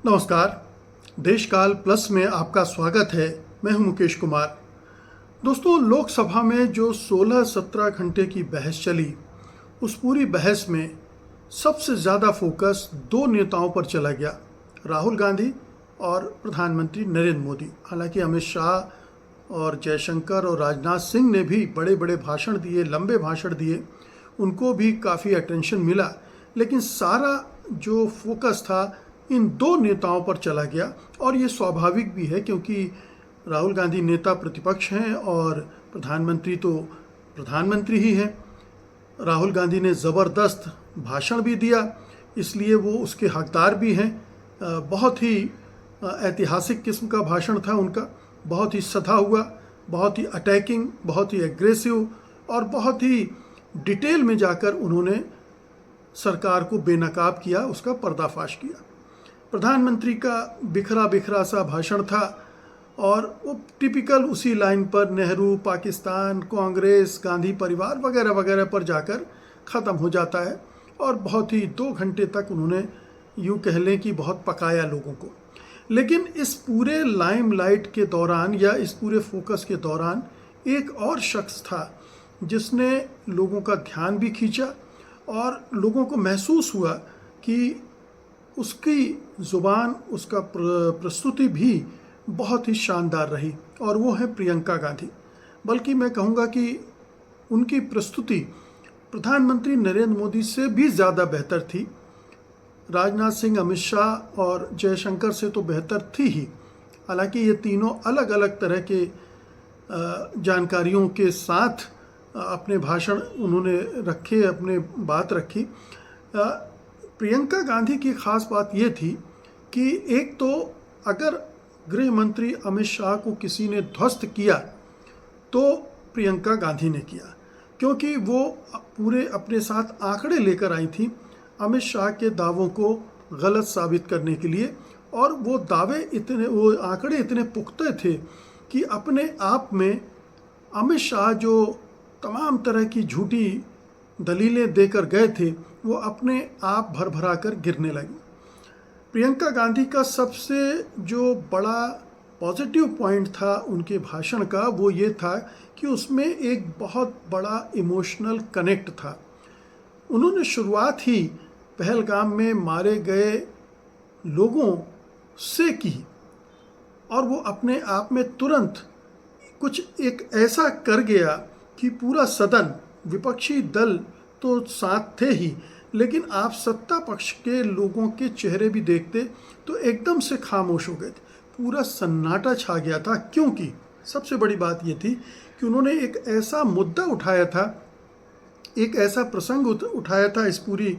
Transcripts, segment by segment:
नमस्कार। देशकाल प्लस में आपका स्वागत है। मैं हूं मुकेश कुमार। दोस्तों, लोकसभा में जो 16-17 घंटे की बहस चली, उस पूरी बहस में सबसे ज़्यादा फोकस दो नेताओं पर चला गया, राहुल गांधी और प्रधानमंत्री नरेंद्र मोदी। हालांकि अमित शाह और जयशंकर और राजनाथ सिंह ने भी बड़े बड़े भाषण दिए, लंबे भाषण दिए, उनको भी काफ़ी अटेंशन मिला, लेकिन सारा जो फोकस था इन दो नेताओं पर चला गया। और ये स्वाभाविक भी है, क्योंकि राहुल गांधी नेता प्रतिपक्ष हैं और प्रधानमंत्री तो प्रधानमंत्री ही हैं। राहुल गांधी ने ज़बरदस्त भाषण भी दिया, इसलिए वो उसके हकदार भी हैं। बहुत ही ऐतिहासिक किस्म का भाषण था उनका, बहुत ही सधा हुआ, बहुत ही अटैकिंग, बहुत ही एग्रेसिव और बहुत ही डिटेल में जाकर उन्होंने सरकार को बेनकाब किया, उसका पर्दाफाश किया। प्रधानमंत्री का बिखरा बिखरा सा भाषण था और वो टिपिकल उसी लाइन पर नेहरू, पाकिस्तान, कांग्रेस, गांधी परिवार वगैरह वगैरह पर जाकर ख़त्म हो जाता है। और बहुत ही 2 घंटे तक उन्होंने यूँ कह लें कि बहुत पकाया लोगों को। लेकिन इस पूरे लाइमलाइट के दौरान या इस पूरे फोकस के दौरान एक और शख्स था जिसने लोगों का ध्यान भी खींचा और लोगों को महसूस हुआ कि उसकी ज़ुबान, उसका प्रस्तुति भी बहुत ही शानदार रही, और वो है प्रियंका गांधी। बल्कि मैं कहूँगा कि उनकी प्रस्तुति प्रधानमंत्री नरेंद्र मोदी से भी ज़्यादा बेहतर थी। राजनाथ सिंह, अमित शाह और जयशंकर से तो बेहतर थी ही। हालांकि ये तीनों अलग अलग तरह के जानकारियों के साथ अपने भाषण उन्होंने रखे, अपने बात रखी। प्रियंका गांधी की ख़ास बात ये थी कि एक तो अगर गृह मंत्री अमित शाह को किसी ने ध्वस्त किया तो प्रियंका गांधी ने किया, क्योंकि वो पूरे अपने साथ आंकड़े लेकर आई थी अमित शाह के दावों को गलत साबित करने के लिए। और वो आंकड़े इतने पुख्ते थे कि अपने आप में अमित शाह जो तमाम तरह की झूठी दलीलें देकर गए थे, वो अपने आप भर भरा कर गिरने लगी। प्रियंका गांधी का सबसे जो बड़ा पॉजिटिव पॉइंट था उनके भाषण का, वो ये था कि उसमें एक बहुत बड़ा इमोशनल कनेक्ट था। उन्होंने शुरुआत ही पहलगाम में मारे गए लोगों से की, और वो अपने आप में तुरंत कुछ एक ऐसा कर गया कि पूरा सदन, विपक्षी दल तो साथ थे ही, लेकिन आप सत्ता पक्ष के लोगों के चेहरे भी देखते तो एकदम से खामोश हो गए थे। पूरा सन्नाटा छा गया था, क्योंकि सबसे बड़ी बात ये थी कि उन्होंने एक ऐसा मुद्दा उठाया था, एक ऐसा प्रसंग उठाया था इस पूरी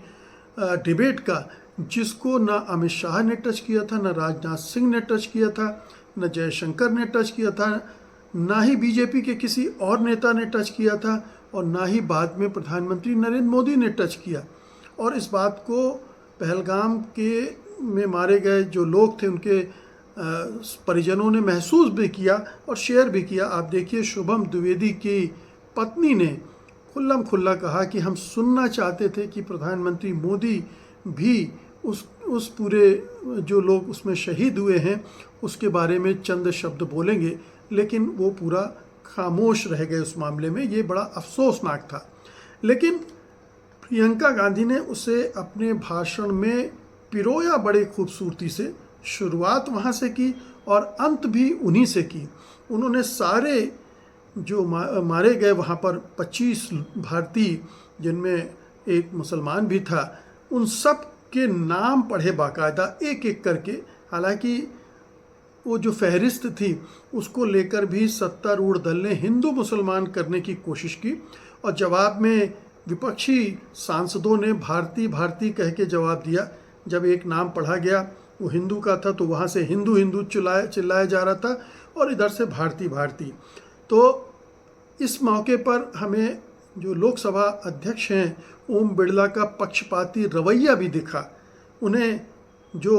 डिबेट का, जिसको ना अमित शाह ने टच किया था, ना राजनाथ सिंह ने टच किया था, ना जयशंकर ने टच किया था, ना ही बीजेपी के किसी और नेता ने टच किया था, और ना ही बाद में प्रधानमंत्री नरेंद्र मोदी ने टच किया। और इस बात को पहलगाम में मारे गए जो लोग थे उनके परिजनों ने महसूस भी किया और शेयर भी किया। आप देखिए, शुभम द्विवेदी की पत्नी ने खुल्लम खुल्ला कहा कि हम सुनना चाहते थे कि प्रधानमंत्री मोदी भी उस पूरे जो लोग उसमें शहीद हुए हैं उसके बारे में चंद शब्द बोलेंगे, लेकिन वो पूरा खामोश रह गए उस मामले में। ये बड़ा अफसोसनाक था। लेकिन प्रियंका गांधी ने उसे अपने भाषण में पिरोया बड़े खूबसूरती से। शुरुआत वहाँ से की और अंत भी उन्हीं से की। उन्होंने सारे जो मारे गए वहाँ पर 25 भारतीय, जिनमें एक मुसलमान भी था, उन सब के नाम पढ़े बाकायदा एक एक करके। हालांकि वो जो फहरिस्त थी उसको लेकर भी सत्तारूढ़ दल ने हिंदू मुसलमान करने की कोशिश की, और जवाब में विपक्षी सांसदों ने भारती भारती कह के जवाब दिया। जब एक नाम पढ़ा गया वो हिंदू का था तो वहाँ से हिंदू हिंदू चिल्लाया जा रहा था, और इधर से भारती भारती। तो इस मौके पर हमें जो लोकसभा अध्यक्ष हैं ओम बिरला का पक्षपाती रवैया भी दिखा। उन्हें जो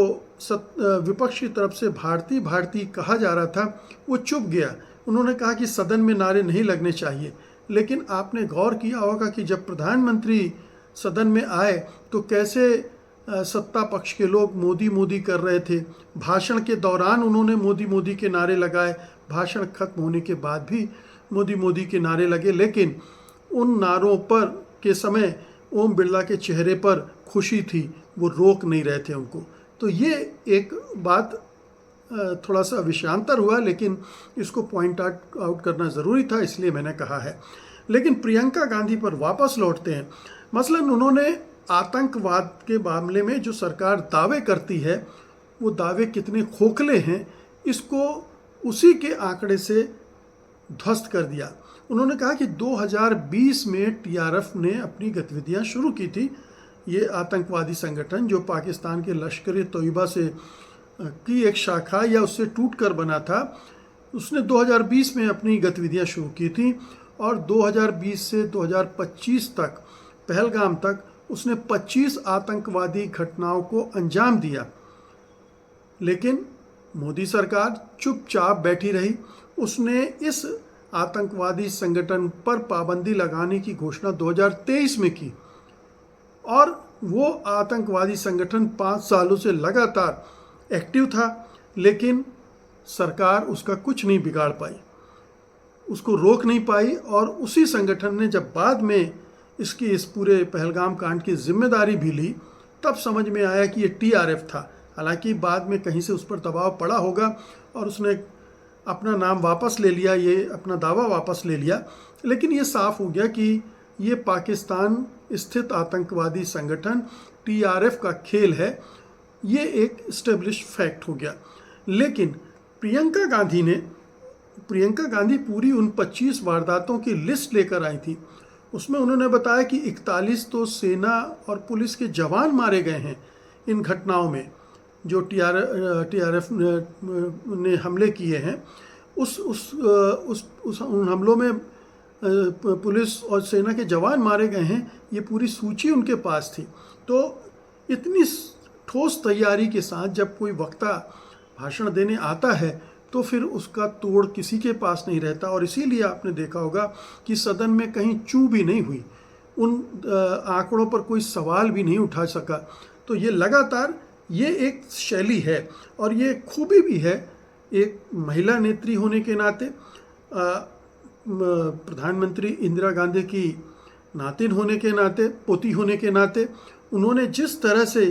विपक्ष की तरफ से भारती भारती कहा जा रहा था वो चुप गया। उन्होंने कहा कि सदन में नारे नहीं लगने चाहिए, लेकिन आपने गौर किया होगा कि जब प्रधानमंत्री सदन में आए तो कैसे सत्ता पक्ष के लोग मोदी मोदी कर रहे थे। भाषण के दौरान उन्होंने मोदी मोदी के नारे लगाए, भाषण खत्म होने के बाद भी मोदी मोदी के नारे लगे, लेकिन उन नारों पर के समय ओम बिरला के चेहरे पर खुशी थी, वो रोक नहीं रहे थे उनको। तो ये एक बात थोड़ा सा विषयांतर हुआ, लेकिन इसको पॉइंट आउट करना ज़रूरी था, इसलिए मैंने कहा है। लेकिन प्रियंका गांधी पर वापस लौटते हैं। मसलन उन्होंने आतंकवाद के मामले में जो सरकार दावे करती है, वो दावे कितने खोखले हैं, इसको उसी के आंकड़े से ध्वस्त कर दिया। उन्होंने कहा कि 2020 में टीआरएफ ने अपनी गतिविधियां शुरू की थी। ये आतंकवादी संगठन जो पाकिस्तान के लश्कर तोयबा से की एक शाखा या उससे टूटकर बना था, उसने 2020 में अपनी गतिविधियां शुरू की थी और 2020 से 2025 तक, पहलगाम तक, उसने 25 आतंकवादी घटनाओं को अंजाम दिया। लेकिन मोदी सरकार चुपचाप बैठी रही। उसने इस आतंकवादी संगठन पर पाबंदी लगाने की घोषणा 2023 में की और वो आतंकवादी संगठन 5 सालों से लगातार एक्टिव था, लेकिन सरकार उसका कुछ नहीं बिगाड़ पाई, उसको रोक नहीं पाई। और उसी संगठन ने जब बाद में इस पूरे पहलगाम कांड की जिम्मेदारी भी ली, तब समझ में आया कि ये टीआरएफ था। हालांकि बाद में कहीं से उस पर दबाव पड़ा होगा और उसने अपना नाम वापस ले लिया, ये अपना दावा वापस ले लिया, लेकिन ये साफ हो गया कि ये पाकिस्तान स्थित आतंकवादी संगठन टीआरएफ का खेल है। ये एक इस्टेब्लिश फैक्ट हो गया। लेकिन प्रियंका गांधी पूरी उन 25 वारदातों की लिस्ट लेकर आई थी। उसमें उन्होंने बताया कि 41 तो सेना और पुलिस के जवान मारे गए हैं इन घटनाओं में, जो टीआरएफ ने हमले किए हैं। उन हमलों में पुलिस और सेना के जवान मारे गए हैं, ये पूरी सूची उनके पास थी। तो इतनी ठोस तैयारी के साथ जब कोई वक्ता भाषण देने आता है तो फिर उसका तोड़ किसी के पास नहीं रहता। और इसीलिए आपने देखा होगा कि सदन में कहीं चूं भी नहीं हुई, उन आंकड़ों पर कोई सवाल भी नहीं उठा सका। तो ये लगातार ये एक शैली है और ये खूबी भी है एक महिला नेत्री होने के नाते, प्रधानमंत्री इंदिरा गांधी की नातिन होने के नाते, पोती होने के नाते, उन्होंने जिस तरह से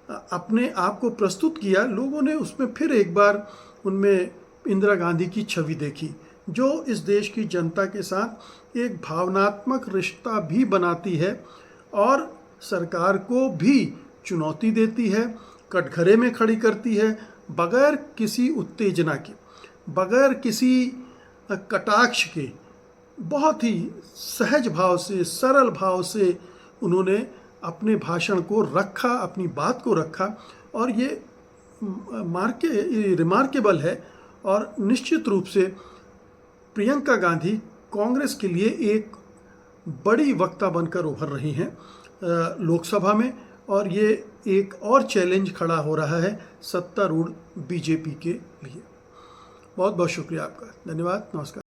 अपने आप को प्रस्तुत किया, लोगों ने उसमें फिर एक बार उनमें इंदिरा गांधी की छवि देखी, जो इस देश की जनता के साथ एक भावनात्मक रिश्ता भी बनाती है और सरकार को भी चुनौती देती है, कटघरे में खड़ी करती है, बगैर किसी उत्तेजना के, बगैर किसी कटाक्ष के, बहुत ही सहज भाव से, सरल भाव से उन्होंने अपने भाषण को रखा, अपनी बात को रखा। और ये रिमार्केबल है और निश्चित रूप से प्रियंका गांधी कांग्रेस के लिए एक बड़ी वक्ता बनकर उभर रही हैं लोकसभा में। और ये एक और चैलेंज खड़ा हो रहा है सत्तारूढ़ बीजेपी के लिए। बहुत बहुत शुक्रिया आपका, धन्यवाद, नमस्कार।